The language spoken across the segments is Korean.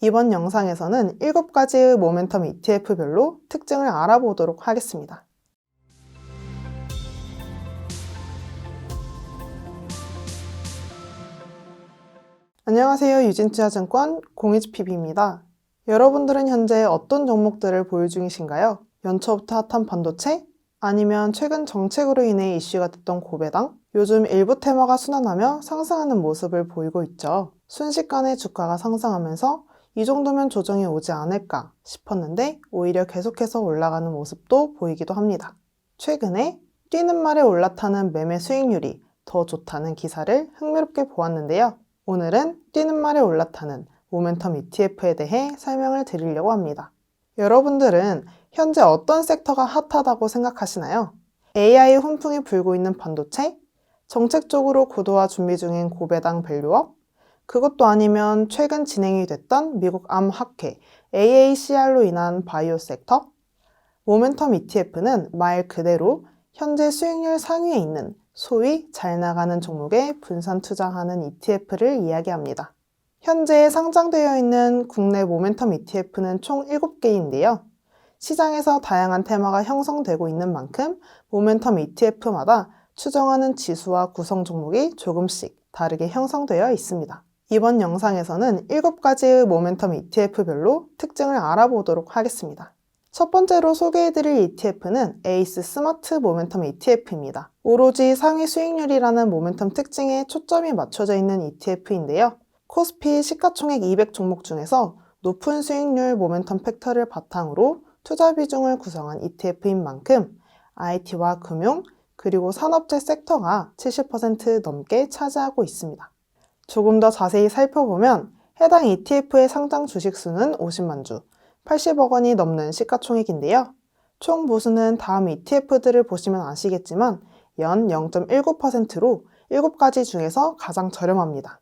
이번 영상에서는 7가지의 모멘텀 ETF별로 특징을 알아보도록 하겠습니다. 안녕하세요. 유진투자증권 공이즈PB입니다. 여러분들은 현재 어떤 종목들을 보유 중이신가요? 연초부터 핫한 반도체? 아니면 최근 정책으로 인해 이슈가 됐던 고배당? 요즘 일부 테마가 순환하며 상승하는 모습을 보이고 있죠. 순식간에 주가가 상승하면서 이 정도면 조정이 오지 않을까 싶었는데 오히려 계속해서 올라가는 모습도 보이기도 합니다. 최근에 뛰는 말에 올라타는 매매 수익률이 더 좋다는 기사를 흥미롭게 보았는데요. 오늘은 뛰는 말에 올라타는 모멘텀 ETF에 대해 설명을 드리려고 합니다. 여러분들은 현재 어떤 섹터가 핫하다고 생각하시나요? AI 훈풍이 불고 있는 반도체? 정책적으로 고도화 준비 중인 고배당 밸류업? 그것도 아니면 최근 진행이 됐던 미국 암학회 AACR로 인한 바이오 섹터? 모멘텀 ETF는 말 그대로 현재 수익률 상위에 있는 소위 잘 나가는 종목에 분산 투자하는 ETF를 이야기합니다. 현재 상장되어 있는 국내 모멘텀 ETF는 총 7개인데요. 시장에서 다양한 테마가 형성되고 있는 만큼 모멘텀 ETF마다 추정하는 지수와 구성 종목이 조금씩 다르게 형성되어 있습니다. 이번 영상에서는 7가지의 모멘텀 ETF별로 특징을 알아보도록 하겠습니다. 첫 번째로 소개해드릴 ETF는 에이스 스마트 모멘텀 ETF입니다. 오로지 상위 수익률이라는 모멘텀 특징에 초점이 맞춰져 있는 ETF인데요. 코스피 시가총액 200 종목 중에서 높은 수익률 모멘텀 팩터를 바탕으로 투자 비중을 구성한 ETF인 만큼 IT와 금융, 그리고 산업재 섹터가 70% 넘게 차지하고 있습니다. 조금 더 자세히 살펴보면 해당 ETF의 상장 주식수는 50만 주, 80억 원이 넘는 시가총액인데요. 총 보수는 다음 ETF들을 보시면 아시겠지만 연 0.19%로 7가지 중에서 가장 저렴합니다.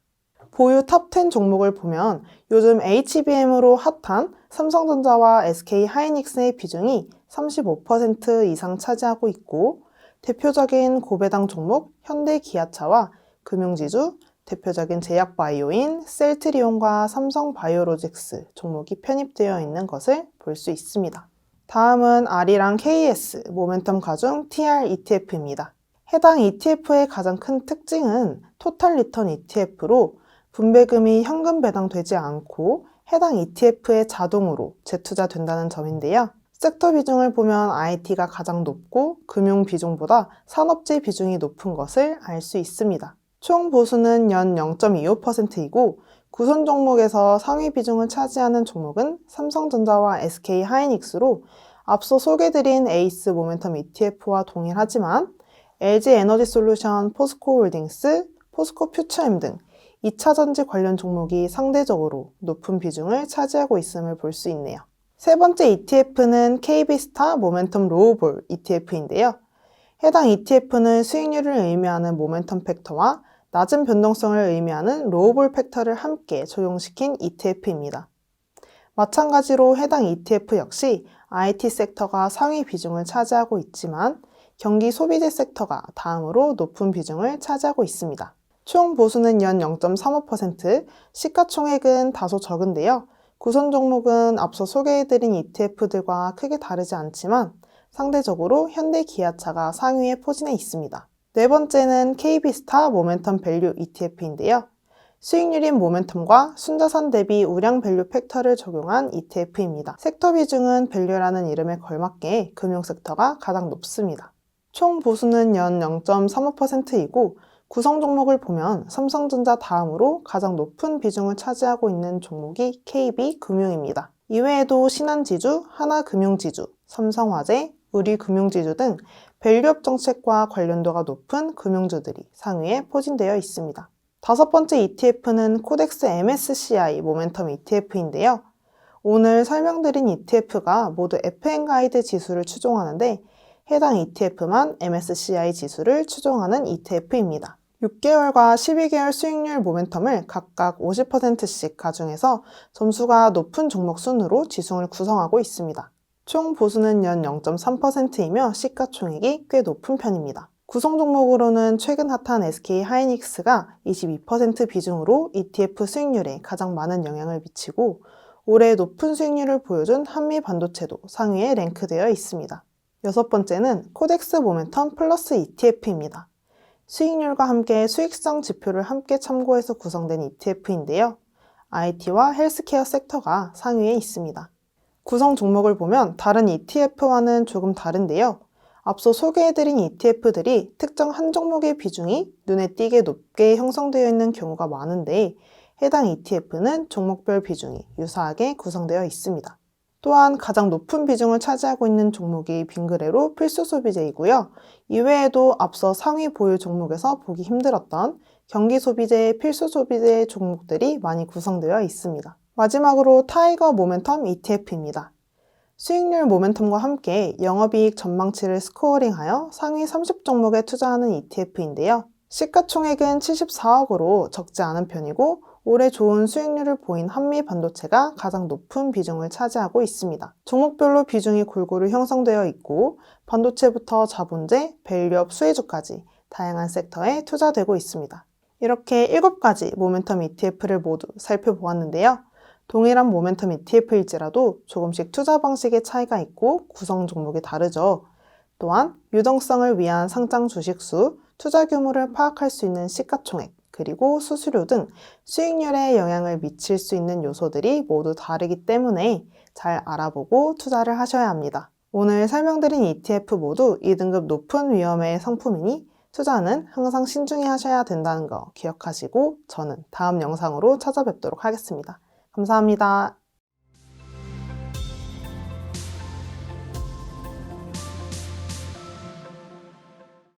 보유 탑10 종목을 보면 요즘 HBM으로 핫한 삼성전자와 SK하이닉스의 비중이 35% 이상 차지하고 있고, 대표적인 고배당 종목 현대기아차와 금융지주, 대표적인 제약바이오인 셀트리온과 삼성바이오로직스 종목이 편입되어 있는 것을 볼 수 있습니다. 다음은 R이랑 KS 모멘텀 가중 TR ETF입니다. 해당 ETF의 가장 큰 특징은 토탈 리턴 ETF로 분배금이 현금 배당되지 않고 해당 ETF에 자동으로 재투자된다는 점인데요. 섹터 비중을 보면 IT가 가장 높고 금융 비중보다 산업재 비중이 높은 것을 알 수 있습니다. 총 보수는 연 0.25%이고 구성 종목에서 상위 비중을 차지하는 종목은 삼성전자와 SK하이닉스로 앞서 소개드린 에이스 모멘텀 ETF와 동일하지만 LG에너지솔루션, 포스코홀딩스, 포스코퓨처엠 등 2차전지 관련 종목이 상대적으로 높은 비중을 차지하고 있음을 볼 수 있네요. 세 번째 ETF는 KB스타 모멘텀 로우볼 ETF인데요. 해당 ETF는 수익률을 의미하는 모멘텀 팩터와 낮은 변동성을 의미하는 로우볼 팩터를 함께 적용시킨 ETF입니다. 마찬가지로 해당 ETF 역시 IT 섹터가 상위 비중을 차지하고 있지만 경기 소비재 섹터가 다음으로 높은 비중을 차지하고 있습니다. 총 보수는 연 0.35%, 시가총액은 다소 적은데요. 구성 종목은 앞서 소개해드린 ETF들과 크게 다르지 않지만 상대적으로 현대기아차가 상위에 포진해 있습니다. 네 번째는 KB스타 모멘텀 밸류 ETF인데요. 수익률인 모멘텀과 순자산 대비 우량 밸류 팩터를 적용한 ETF입니다. 섹터 비중은 밸류라는 이름에 걸맞게 금융 섹터가 가장 높습니다. 총 보수는 연 0.35%이고 구성 종목을 보면 삼성전자 다음으로 가장 높은 비중을 차지하고 있는 종목이 KB금융입니다. 이외에도 신한지주, 하나금융지주, 삼성화재, 우리금융지주 등 밸류업 정책과 관련도가 높은 금융주들이 상위에 포진되어 있습니다. 다섯 번째 ETF는 코덱스 MSCI 모멘텀 ETF인데요. 오늘 설명드린 ETF가 모두 FN가이드 지수를 추종하는데 해당 ETF만 MSCI 지수를 추종하는 ETF입니다. 6개월과 12개월 수익률 모멘텀을 각각 50%씩 가중해서 점수가 높은 종목 순으로 지수를 구성하고 있습니다. 총 보수는 연 0.3%이며 시가총액이 꽤 높은 편입니다. 구성 종목으로는 최근 핫한 SK하이닉스가 22% 비중으로 ETF 수익률에 가장 많은 영향을 미치고 올해 높은 수익률을 보여준 한미 반도체도 상위에 랭크되어 있습니다. 여섯 번째는 코덱스 모멘텀 플러스 ETF입니다. 수익률과 함께 수익성 지표를 함께 참고해서 구성된 ETF인데요. IT와 헬스케어 섹터가 상위에 있습니다. 구성 종목을 보면 다른 ETF와는 조금 다른데요. 앞서 소개해드린 ETF들이 특정 한 종목의 비중이 눈에 띄게 높게 형성되어 있는 경우가 많은데 해당 ETF는 종목별 비중이 유사하게 구성되어 있습니다. 또한 가장 높은 비중을 차지하고 있는 종목이 빙그레로 필수 소비재이고요. 이외에도 앞서 상위 보유 종목에서 보기 힘들었던 경기 소비재, 필수 소비재 종목들이 많이 구성되어 있습니다. 마지막으로 타이거 모멘텀 ETF입니다. 수익률 모멘텀과 함께 영업이익 전망치를 스코어링하여 상위 30종목에 투자하는 ETF인데요. 시가총액은 74억으로 적지 않은 편이고 올해 좋은 수익률을 보인 한미 반도체가 가장 높은 비중을 차지하고 있습니다. 종목별로 비중이 골고루 형성되어 있고 반도체부터 자본재, 밸류업 수혜주까지 다양한 섹터에 투자되고 있습니다. 이렇게 7가지 모멘텀 ETF를 모두 살펴보았는데요. 동일한 모멘텀 ETF일지라도 조금씩 투자 방식의 차이가 있고 구성 종목이 다르죠. 또한 유동성을 위한 상장 주식수, 투자 규모를 파악할 수 있는 시가총액, 그리고 수수료 등 수익률에 영향을 미칠 수 있는 요소들이 모두 다르기 때문에 잘 알아보고 투자를 하셔야 합니다. 오늘 설명드린 ETF 모두 2등급 높은 위험의 상품이니 투자는 항상 신중히 하셔야 된다는 거 기억하시고 저는 다음 영상으로 찾아뵙도록 하겠습니다. 감사합니다.